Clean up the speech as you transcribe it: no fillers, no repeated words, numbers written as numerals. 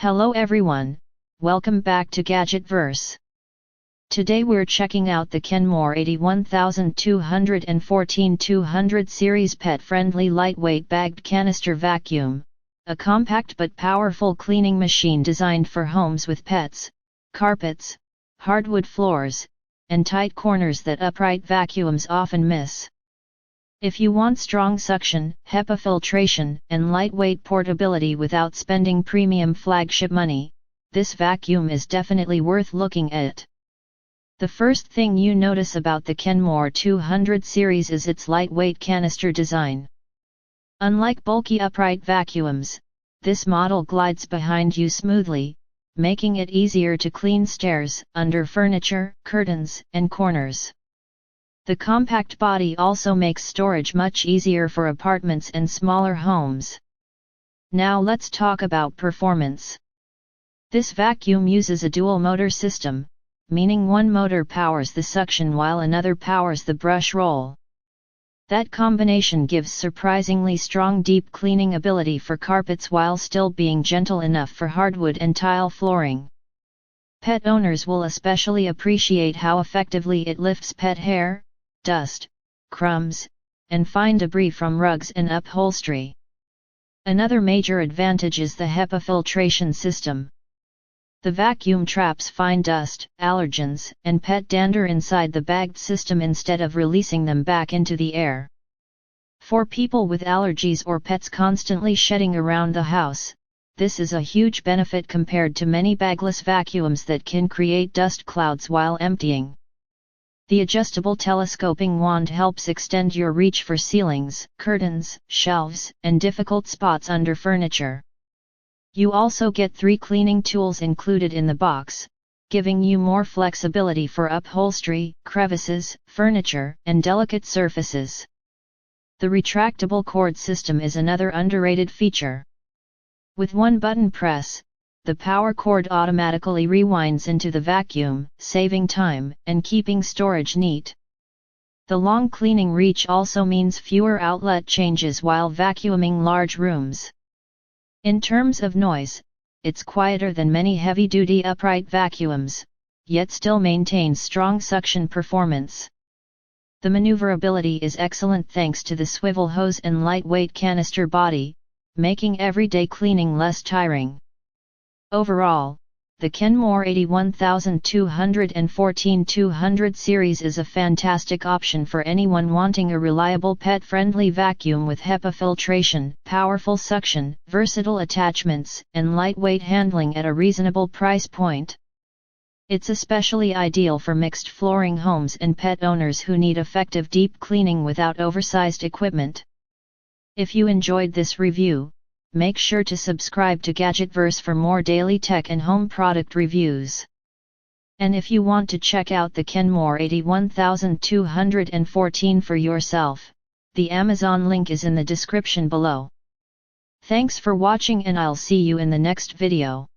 Hello everyone, welcome back to Gadgetverse. Today we're checking out the Kenmore 81214 200 series pet-friendly lightweight bagged canister vacuum, a compact but powerful cleaning machine designed for homes with pets, carpets, hardwood floors, and tight corners that upright vacuums often miss. If you want strong suction, HEPA filtration, and lightweight portability without spending premium flagship money, this vacuum is definitely worth looking at. The first thing you notice about the Kenmore 200 series is its lightweight canister design. Unlike bulky upright vacuums, this model glides behind you smoothly, making it easier to clean stairs, under furniture, curtains, and corners. The compact body also makes storage much easier for apartments and smaller homes. Now let's talk about performance. This vacuum uses a dual motor system, meaning one motor powers the suction while another powers the brush roll. That combination gives surprisingly strong deep cleaning ability for carpets while still being gentle enough for hardwood and tile flooring. Pet owners will especially appreciate how effectively it lifts pet hair, dust, crumbs, and fine debris from rugs and upholstery. Another major advantage is the HEPA filtration system. The vacuum traps fine dust, allergens, and pet dander inside the bagged system instead of releasing them back into the air. For people with allergies or pets constantly shedding around the house, this is a huge benefit compared to many bagless vacuums that can create dust clouds while emptying. The adjustable telescoping wand helps extend your reach for ceilings, curtains, shelves, and difficult spots under furniture. You also get 3 cleaning tools included in the box, giving you more flexibility for upholstery, crevices, furniture, and delicate surfaces. The retractable cord system is another underrated feature. With one button press, the power cord automatically rewinds into the vacuum, saving time and keeping storage neat. The long cleaning reach also means fewer outlet changes while vacuuming large rooms. In terms of noise, it's quieter than many heavy-duty upright vacuums, yet still maintains strong suction performance. The maneuverability is excellent thanks to the swivel hose and lightweight canister body, making everyday cleaning less tiring. Overall, the Kenmore 81214 200 series is a fantastic option for anyone wanting a reliable pet-friendly vacuum with HEPA filtration, powerful suction, versatile attachments, and lightweight handling at a reasonable price point. It's especially ideal for mixed flooring homes and pet owners who need effective deep cleaning without oversized equipment. If you enjoyed this review, make sure to subscribe to Gadgetverse for more daily tech and home product reviews. And if you want to check out the Kenmore 81214 for yourself, the Amazon link is in the description below. Thanks for watching and I'll see you in the next video.